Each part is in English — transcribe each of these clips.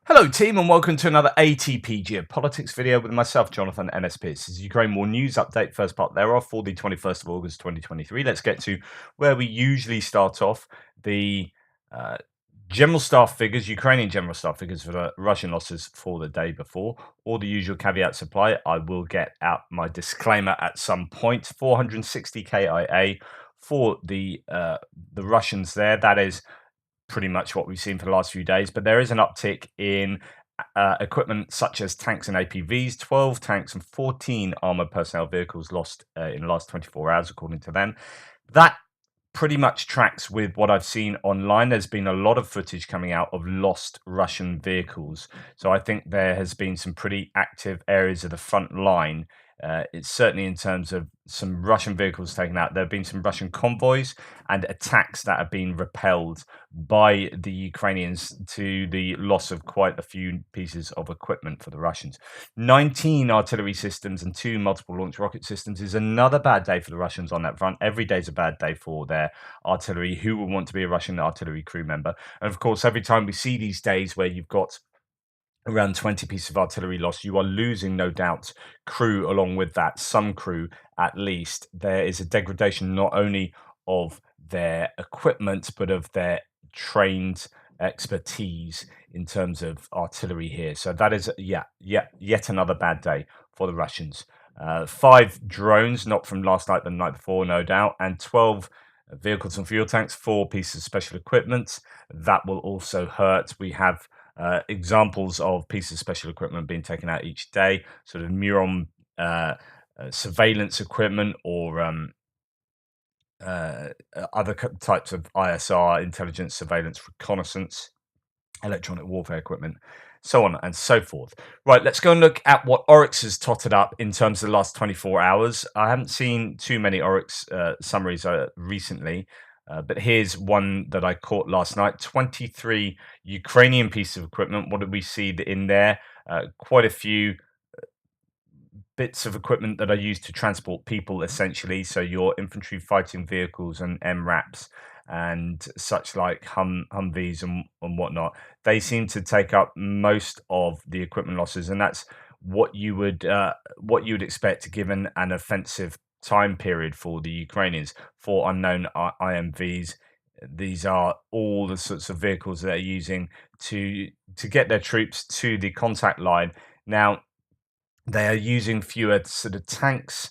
Hello team and welcome to another ATP Geopolitics video with myself, Jonathan NSP. This is Ukraine War News Update, first part thereof for the 21st of August 2023. Let's get to where we usually start off, the general staff figures, Ukrainian general staff figures for the Russian losses for the day before. All the usual caveats apply. I will get out my disclaimer at some point. 460 KIA for the Russians there. That is pretty much what we've seen for the last few days, but there is an uptick in equipment such as tanks and APVs. 12 tanks and 14 armored personnel vehicles lost in the last 24 hours, according to them. That pretty much tracks with what I've seen online. There's been a lot of footage coming out of lost Russian vehicles. So I think there has been some pretty active areas of the front line. It's certainly in terms of some Russian vehicles taken out. There have been some Russian convoys and attacks that have been repelled by the Ukrainians, to the loss of quite a few pieces of equipment for the Russians. 19 artillery systems and 2 multiple launch rocket systems is another bad day for the Russians on that front. Every day is a bad day for their artillery. Who would want to be a Russian artillery crew member? And of course, every time we see these days where you've got around 20 pieces of artillery lost, you are losing, no doubt, crew along with that, some crew at least. There is a degradation not only of their equipment, but of their trained expertise in terms of artillery here. So that is, yet another bad day for the Russians. 5 drones, not from last night, but the night before, no doubt, and 12 vehicles and fuel tanks, 4 pieces of special equipment. That will also hurt. We have examples of pieces of special equipment being taken out each day, sort of Muron surveillance equipment, or other types of ISR, intelligence, surveillance, reconnaissance, electronic warfare equipment, so on and so forth. Right, let's go and look at what Oryx has totted up in terms of the last 24 hours. I haven't seen too many Oryx summaries recently, but here's one that I caught last night. 23 Ukrainian pieces of equipment. What did we see in there? Quite a few bits of equipment that are used to transport people, essentially. So your infantry fighting vehicles and MRAPs and such, like Humvees and whatnot. They seem to take up most of the equipment losses, and that's what you would expect given an offensive time period for the Ukrainians. 4 unknown IMVs. These are all the sorts of vehicles that they're using to get their troops to the contact line. Now, they are using fewer sort of tanks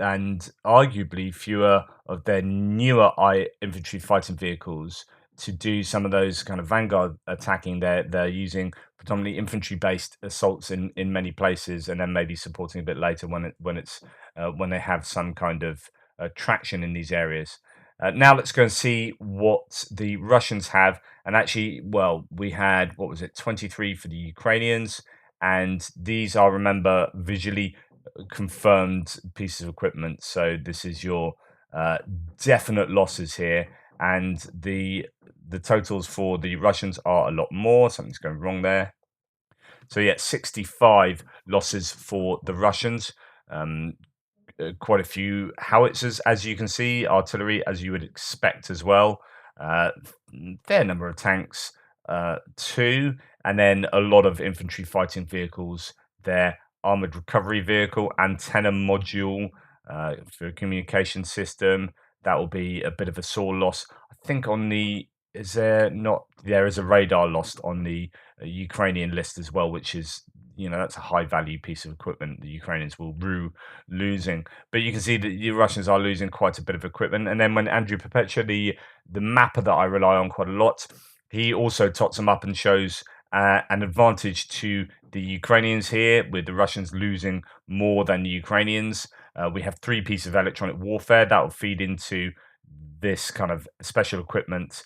and arguably fewer of their newer infantry fighting vehicles to do some of those kind of vanguard attacking. They're using predominantly infantry-based assaults in many places, and then maybe supporting a bit later when they have some kind of traction in these areas. Now let's go and see what the Russians have. And actually, well, we had, what was it, 23 for the Ukrainians. And these are, remember, visually confirmed pieces of equipment. So this is your definite losses here. And the totals for the Russians are a lot more. Something's going wrong there. So yeah, 65 losses for the Russians. Quite a few howitzers, as you can see, artillery, as you would expect as well. Fair number of tanks, 2, and then a lot of infantry fighting vehicles. Their armored recovery vehicle, antenna module for a communication system. That will be a bit of a sore loss. I think on the there is a radar lost on the Ukrainian list as well, which is, that's a high value piece of equipment the Ukrainians will rue losing. But you can see that the Russians are losing quite a bit of equipment. And then when Andrew Perpetua, the mapper that I rely on quite a lot, he also tots them up and shows an advantage to the Ukrainians here, with the Russians losing more than the Ukrainians. We have 3 pieces of electronic warfare that will feed into this kind of special equipment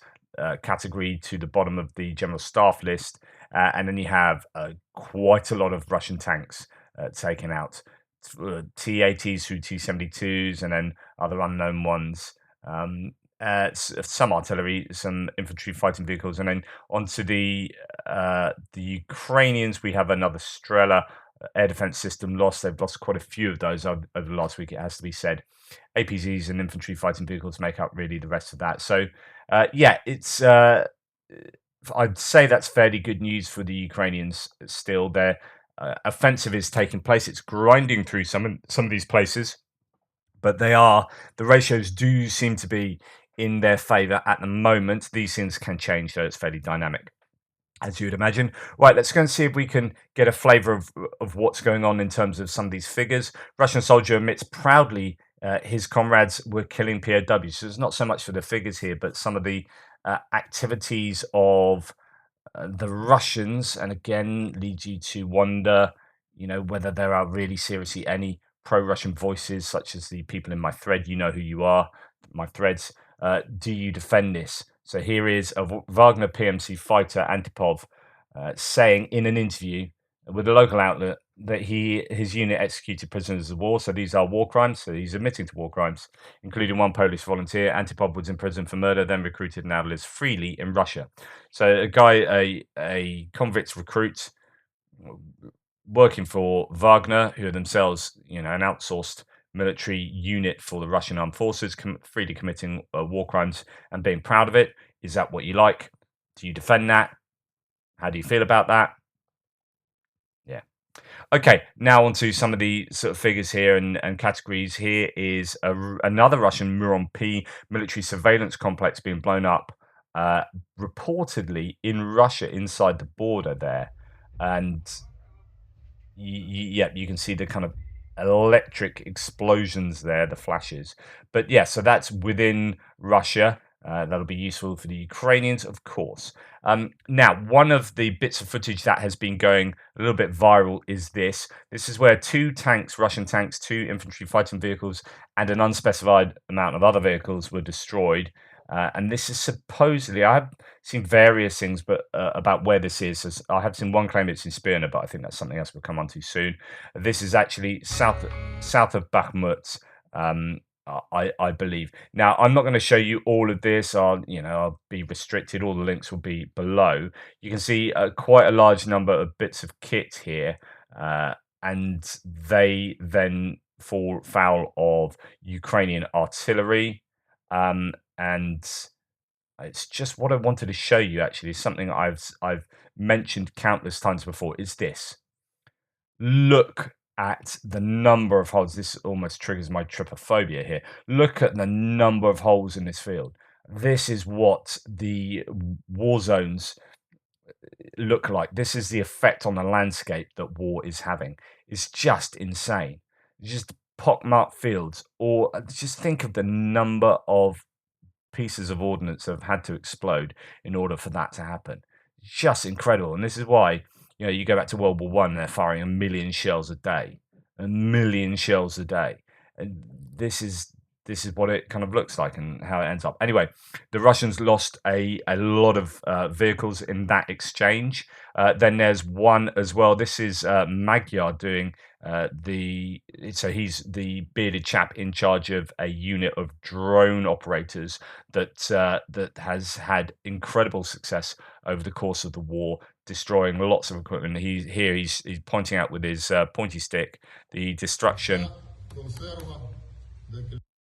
category to the bottom of the general staff list. And then you have quite a lot of Russian tanks taken out. T-80s through T-72s, and then other unknown ones. Some artillery, some infantry fighting vehicles, and then onto the Ukrainians, we have another Strela air defense system lost. They've lost quite a few of those over the last week, it has to be said. APZs and infantry fighting vehicles make up really the rest of that. So yeah, it's I'd say that's fairly good news for the Ukrainians. Still, their offensive is taking place. It's grinding through some of these places, but the ratios do seem to be in their favour at the moment. These things can change, though. It's fairly dynamic, as you would imagine. Right, let's go and see if we can get a flavour of what's going on in terms of some of these figures. Russian soldier admits proudly his comrades were killing POWs. So it's not so much for the figures here, but some of the activities of the Russians, and again leads you to wonder, whether there are really seriously any pro-Russian voices, such as the people in my thread. You know who you are, my threads. Do you defend this? So here is a Wagner PMC fighter, Antipov, saying in an interview with a local outlet that his unit executed prisoners of war. So these are war crimes. So he's admitting to war crimes, including one Polish volunteer. Antipov was in prison for murder, then recruited and now lives freely in Russia. So a guy, a convict recruit, working for Wagner, who are themselves, an outsourced military unit for the Russian armed forces, freely committing war crimes and being proud of it. Is that what you like? Do you defend that? How do you feel about that? Yeah. Okay, now on to some of the sort of figures here and categories. Here is another Russian Muron P military surveillance complex being blown up, reportedly in Russia, inside the border there. And you can see the kind of electric explosions there, the flashes. But yeah, so that's within Russia. That'll be useful for the Ukrainians, of course. Now, one of the bits of footage that has been going a little bit viral is this. This is where two tanks, Russian tanks, two infantry fighting vehicles, and an unspecified amount of other vehicles were destroyed. And this is supposedly, I have seen various things, but about where this is. So I have seen one claim it's in Spirna, but I think that's something else we'll come on to soon. This is actually south of Bakhmut. I believe. Now, I'm not going to show you all of this. I'll be restricted. All the links will be below. You can see quite a large number of bits of kit here, and they then fall foul of Ukrainian artillery. And it's just what I wanted to show you. Actually, something I've mentioned countless times before. Is this? Look at the number of holes. This almost triggers my trypophobia here. Look at the number of holes in this field. This is what the war zones look like. This is the effect on the landscape that war is having. It's just insane. Just pockmarked fields, or just think of the number of pieces of ordnance have had to explode in order for that to happen. Just incredible. And this is why, you go back to World War One, they're firing a million shells a day. A million shells a day. And this is what it kind of looks like and how it ends up. Anyway, the Russians lost a lot of vehicles in that exchange. Then there's one as well. This is Magyar doing so he's the bearded chap in charge of a unit of drone operators that has had incredible success over the course of the war, destroying lots of equipment. He's pointing out with his pointy stick the destruction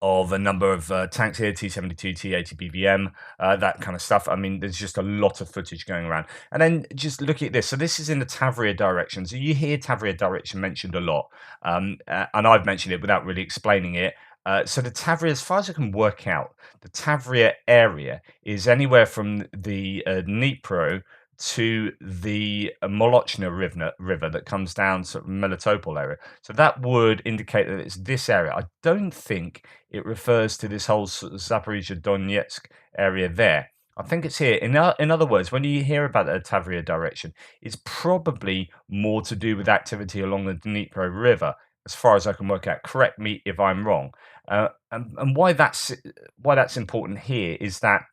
of a number of tanks here, T-72, T-80 BVM, that kind of stuff. I mean, there's just a lot of footage going around. And then just look at this. So this is in the TAVRIA direction. So you hear TAVRIA direction mentioned a lot, and I've mentioned it without really explaining it. So the TAVRIA, as far as I can work out, the TAVRIA area is anywhere from the Dnipro to the Molochna river that comes down sort of Melitopol area. So that would indicate that it's this area. I don't think it refers to this whole Zaporizhia Donetsk area there. I think it's here. In other words, when you hear about the Tavria direction, it's probably more to do with activity along the Dnipro River, as far as I can work out. Correct me if I'm wrong. And why that's important here is that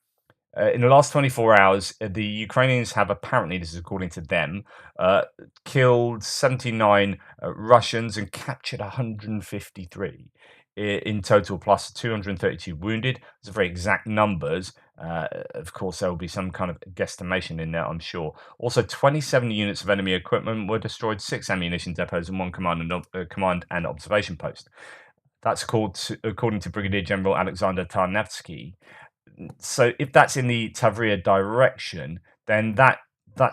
in the last 24 hours, the Ukrainians have apparently, this is according to them, killed 79 Russians and captured 153 in total, plus 232 wounded. Those are very exact numbers. Of course, there will be some kind of guesstimation in there, I'm sure. Also, 27 units of enemy equipment were destroyed, 6 ammunition depots, and 1 command and observation post. That's according to Brigadier General Alexander Tarnavsky. So if that's in the Tavria direction, then that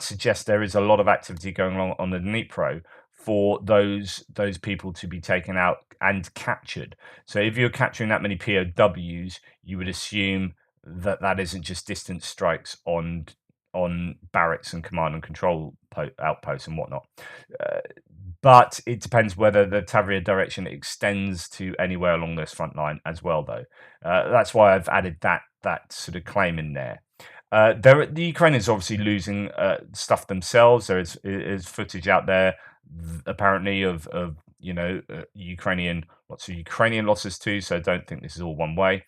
suggests there is a lot of activity going on the Dnipro for those people to be taken out and captured. So if you're capturing that many POWs, you would assume that that isn't just distant strikes on barracks and command and control outposts and whatnot. Uh, but it depends whether the TAVRIA direction extends to anywhere along this front line as well, though. That's why I've added that sort of claim in there. The Ukrainians are obviously losing stuff themselves. There is footage out there, apparently, of Ukrainian lots of Ukrainian losses too. So I don't think this is all one way.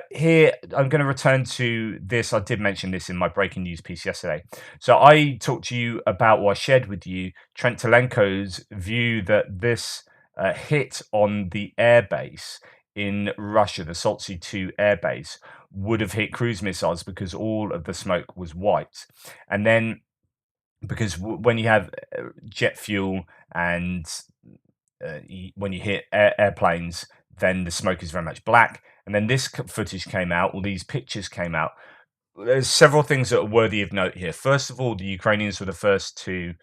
Here, I'm going to return to this. I did mention this in my breaking news piece yesterday. So I talked to you about, or I shared with you, Trent Telenko's view that this hit on the airbase in Russia, the Soltsy 2 airbase, would have hit cruise missiles because all of the smoke was white. And then, because when you have jet fuel and when you hit airplanes, then the smoke is very much black. And then this footage came out, or these pictures came out. There's several things that are worthy of note here. First of all, the Ukrainians were the first to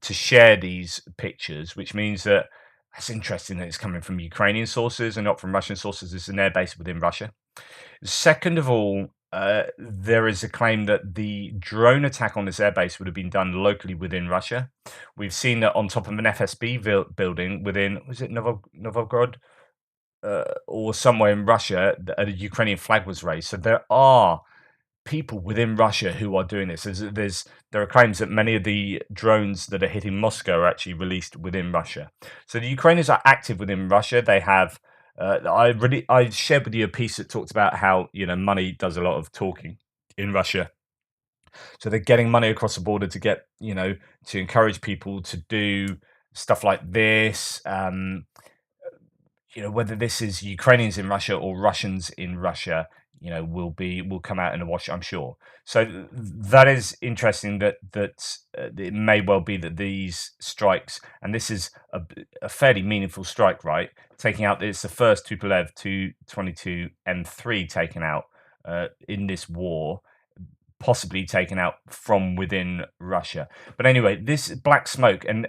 share these pictures, which means that that's interesting that it's coming from Ukrainian sources and not from Russian sources. It's an airbase within Russia. Second of all, there is a claim that the drone attack on this airbase would have been done locally within Russia. We've seen that on top of an FSB building within, was it Novograd? Or somewhere in Russia, a Ukrainian flag was raised. So there are people within Russia who are doing this. There are claims that many of the drones that are hitting Moscow are actually released within Russia. So the Ukrainians are active within Russia. They have. I shared with you a piece that talked about how money does a lot of talking in Russia. So they're getting money across the border to get to encourage people to do stuff like this. Whether this is Ukrainians in Russia or Russians in Russia, will come out in a wash, I'm sure. So that is interesting that it may well be that these strikes, and this is a fairly meaningful strike, right? Taking out, it's the first Tupolev 222 M3 taken out in this war, possibly taken out from within Russia. But anyway, this black smoke, and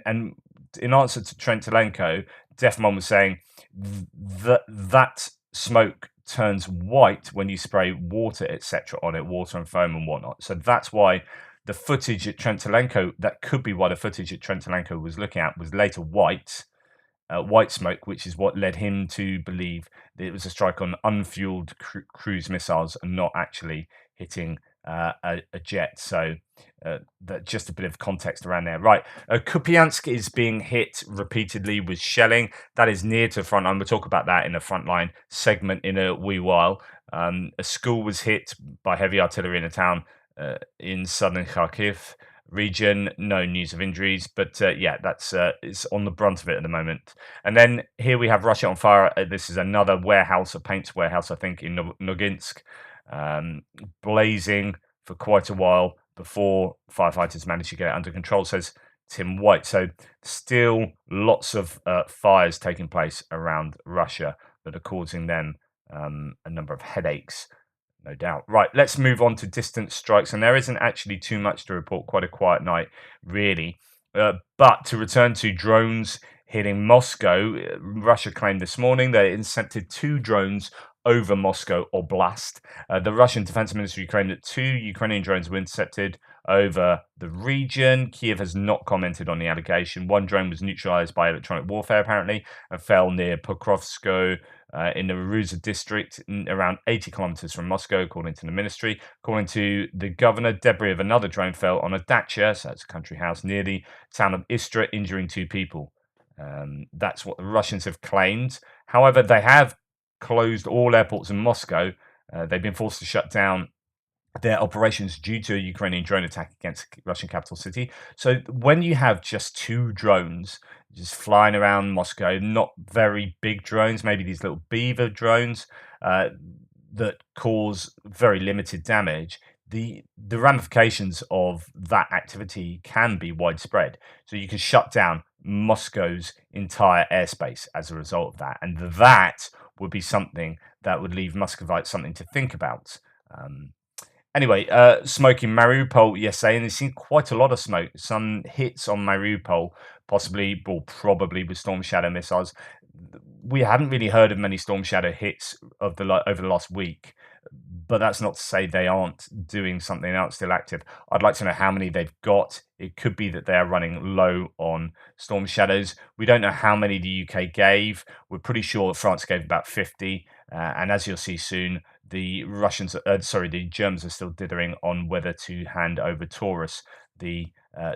in answer to Trent Telenko, Defmon was saying that smoke turns white when you spray water, etc., on it, water and foam and whatnot. So that's why the footage at Trent Telenko, that could be why the footage at Trent Telenko was looking at, was later white smoke, which is what led him to believe that it was a strike on unfueled cruise missiles and not actually hitting a jet. So that just a bit of context around there. Right, Kupiansk is being hit repeatedly with shelling. That is near to the front line. We'll talk about that in a frontline segment in a wee while. A school was hit by heavy artillery in a town in southern Kharkiv region. No news of injuries, but yeah, that's it's on the brunt of it at the moment. And then here we have Russia on fire. This is another warehouse, a paints warehouse, I think, in Noginsk, blazing for quite a while before firefighters managed to get it under control, says Tim White. So still lots of fires taking place around Russia that are causing them a number of headaches, no doubt. Right, let's move on to distant strikes. And there isn't actually too much to report, quite a quiet night, really. But to return to drones hitting Moscow, Russia claimed this morning they intercepted 2 drones over Moscow Oblast. The Russian Defense Ministry claimed that 2 Ukrainian drones were intercepted over the region. Kiev has not commented on the allegation. 1 drone was neutralized by electronic warfare, apparently, and fell near Pokrovskoe in the Ruza district, around 80 kilometers from Moscow, according to the ministry. According to the governor, debris of another drone fell on a dacha, so that's a country house, near the town of Istra, injuring 2 people. That's what the Russians have claimed. However, they have closed all airports in Moscow. They've been forced to shut down their operations due to a Ukrainian drone attack against the Russian capital city. So when you have just 2 drones just flying around Moscow, not very big drones, maybe these little beaver drones that cause very limited damage, the ramifications of that activity can be widespread. So you can shut down Moscow's entire airspace as a result of that. And that would be something that would leave Muscovites something to think about. Anyway, smoke in Mariupol yesterday, and there's seen quite a lot of smoke. Some hits on Mariupol, possibly or probably with Storm Shadow missiles. We haven't really heard of many Storm Shadow hits over the last week, but that's not to say they aren't doing something else still active. I'd like to know how many they've got. It could be that they are running low on Storm Shadows. We don't know how many the UK gave. We're pretty sure France gave about 50, and as you'll see soon, the Germans are still dithering on whether to hand over Taurus, the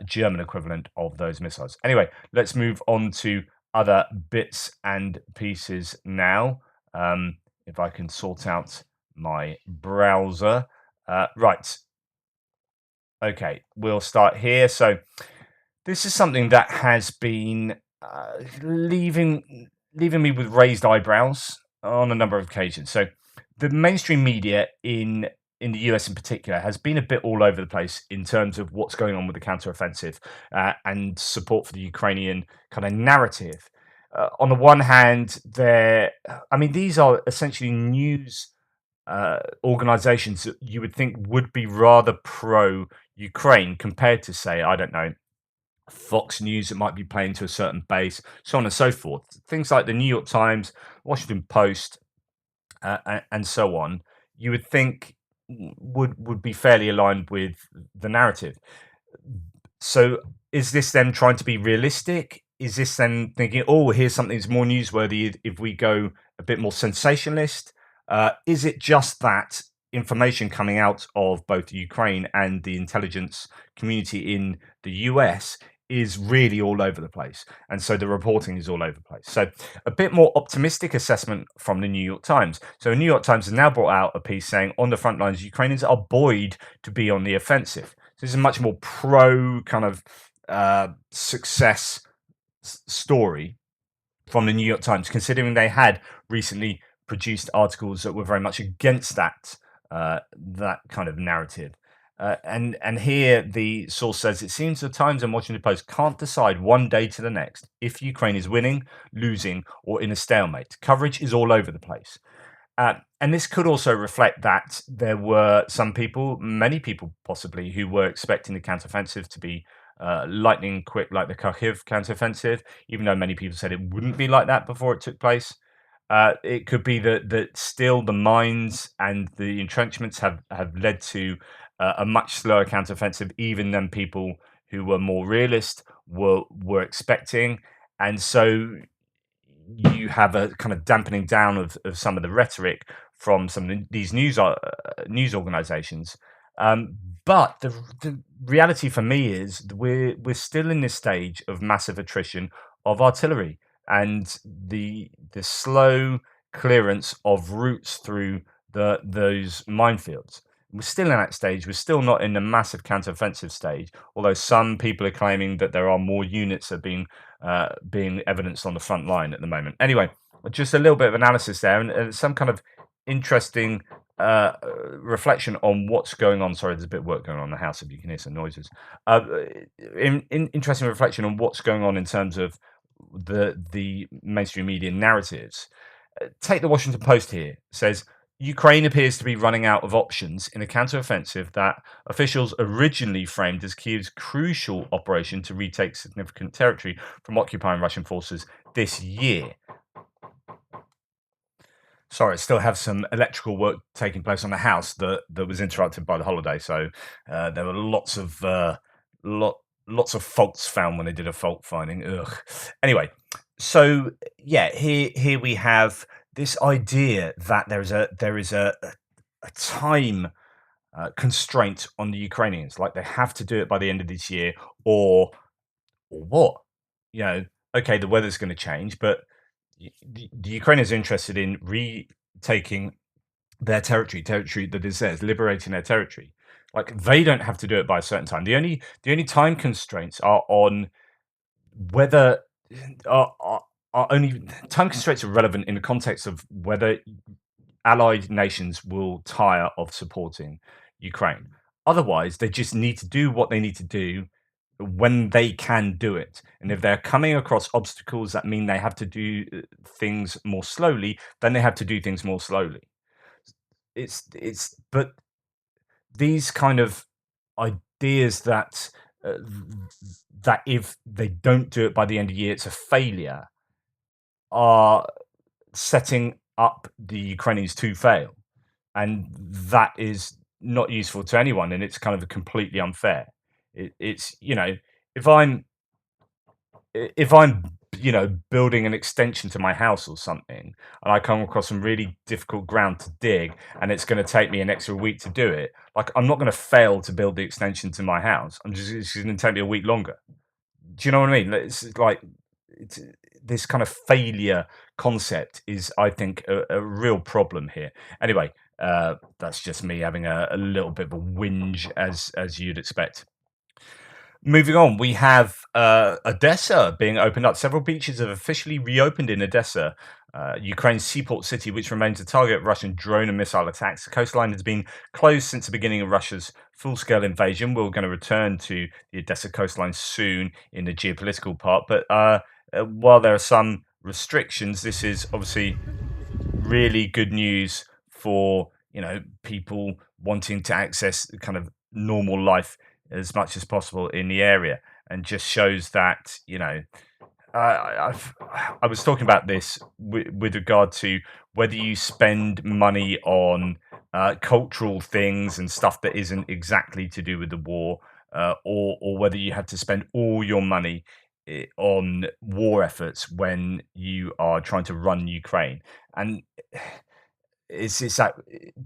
German equivalent of those missiles. Anyway, let's move on to other bits and pieces now. If I can sort out my browser. Right. Okay, we'll start here. So this is something that has been leaving me with raised eyebrows on a number of occasions. So the mainstream media in the US in particular has been a bit all over the place in terms of what's going on with the counteroffensive and support for the Ukrainian kind of narrative. On the one hand, I mean, these are essentially news organizations that you would think would be rather pro Ukraine compared to, say, I don't know, Fox News that might be playing to a certain base, so on and so forth. Things like the New York Times, Washington Post, and so on, you would think would be fairly aligned with the narrative. So is this them trying to be realistic? Is this them thinking, oh, here's something that's more newsworthy if we go a bit more sensationalist? Is it just that information coming out of both Ukraine and the intelligence community in the US is really all over the place? And so the reporting is all over the place. So a bit more optimistic assessment from the New York Times. So the New York Times has now brought out a piece saying on the front lines, Ukrainians are buoyed to be on the offensive. So this is a much more pro kind of success story from the New York Times, considering they had recently produced articles that were very much against that kind of narrative. And here the source says it seems the Times and Washington Post can't decide one day to the next if Ukraine is winning, losing, or in a stalemate. Coverage is all over the place. And this could also reflect that there were some people, many people possibly, who were expecting the counteroffensive to be lightning quick, like the Kharkiv counteroffensive, even though many people said it wouldn't be like that before it took place. It could be that still the mines and the entrenchments have led to a much slower counteroffensive, even than people who were more realist were expecting. And so you have a kind of dampening down of some of the rhetoric from some of these news organizations. But the reality for me is that we're still in this stage of massive attrition of artillery and the slow clearance of routes through those minefields. We're still in that stage. We're still not in the massive counteroffensive stage, although some people are claiming that there are more units that are being evidenced on the front line at the moment. Anyway, just a little bit of analysis there and some kind of interesting reflection on what's going on. Sorry, there's a bit of work going on in the house if you can hear some noises. Interesting reflection on what's going on in terms of the mainstream media narratives. Take the Washington Post here. It says Ukraine appears to be running out of options in a counteroffensive that officials originally framed as Kyiv's crucial operation to retake significant territory from occupying Russian forces this year. Sorry, I still have some electrical work taking place on the house that was interrupted by the holiday. So there were lots of faults found when they did a fault finding. Ugh. Anyway, so yeah, here we have this idea that there is a time constraint on the Ukrainians, like they have to do it by the end of this year, or what? You know, okay, the weather's going to change, but the Ukrainians are interested in retaking their territory that is theirs, liberating their territory. Like they don't have to do it by a certain time. The only time constraints are on whether are only time constraints are relevant in the context of whether allied nations will tire of supporting Ukraine. Otherwise, they just need to do what they need to do when they can do it. And if they're coming across obstacles that mean they have to do things more slowly, then they have to do things more slowly. But these kind of ideas uh, that if they don't do it by the end of the year, it's a failure, are setting up the Ukrainians to fail, and that is not useful to anyone, and it's kind of completely unfair. It's if I'm building an extension to my house or something, and I come across some really difficult ground to dig, and it's going to take me an extra week to do it, like I'm not going to fail to build the extension to my house. It's going to take me a week longer. Do you know what I mean? It's like it's this kind of failure concept is, I think, a real problem here. Anyway, that's just me having a little bit of a whinge, as you'd expect. Moving on, we have Odessa being opened up. Several beaches have officially reopened in Odessa, Ukraine's seaport city, which remains a target of Russian drone and missile attacks. The coastline has been closed since the beginning of Russia's full scale invasion. We're going to return to the Odessa coastline soon in the geopolitical part. But while there are some restrictions, this is obviously really good news for people wanting to access kind of normal life as much as possible in the area, and just shows that I was talking about this with regard to whether you spend money on cultural things and stuff that isn't exactly to do with the war, or whether you had to spend all your money on war efforts when you are trying to run Ukraine. And it's that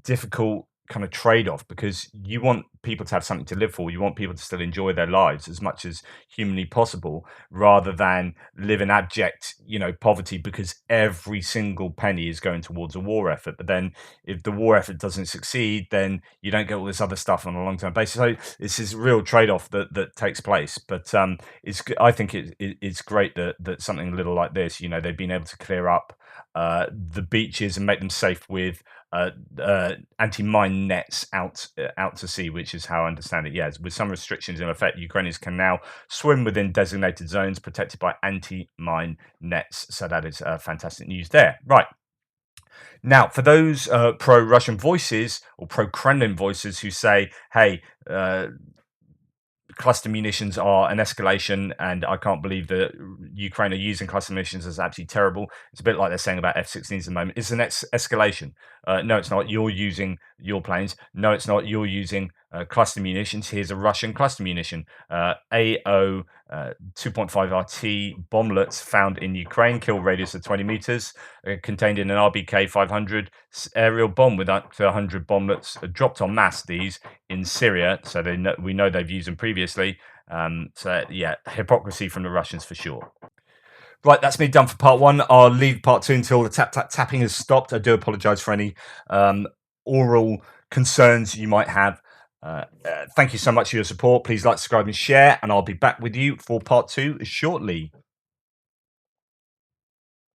difficult kind of trade-off, because you want people to have something to live for. You want people to still enjoy their lives as much as humanly possible, rather than live in abject, poverty, because every single penny is going towards a war effort. But then, if the war effort doesn't succeed, then you don't get all this other stuff on a long-term basis. So it's this real trade-off that takes place. But I think it's great that something little like this, they've been able to clear up the beaches and make them safe with anti-mine nets out to sea, which is how I understand it. Yes, with some restrictions in effect, Ukrainians can now swim within designated zones protected by anti-mine nets. So that is fantastic news there. Right. Now, for those pro-Russian voices or pro-Kremlin voices who say, hey, cluster munitions are an escalation, and I can't believe that Ukraine are using cluster munitions, is absolutely terrible. It's a bit like they're saying about F-16s at the moment. It's an escalation. No, it's not. You're using your planes. No, it's not. You're using cluster munitions. Here's a Russian cluster munition. AO 2.5 RT bomblets found in Ukraine, kill radius of 20 meters, contained in an RBK 500 aerial bomb with up to 100 bomblets dropped en masse. These in Syria, so we know they've used them previously. So yeah, hypocrisy from the Russians for sure. Right, that's me done for part one. I'll leave part two until the tapping has stopped. I do apologise for any oral concerns you might have. Thank you so much for your support. Please like, subscribe, and share, and I'll be back with you for part two shortly.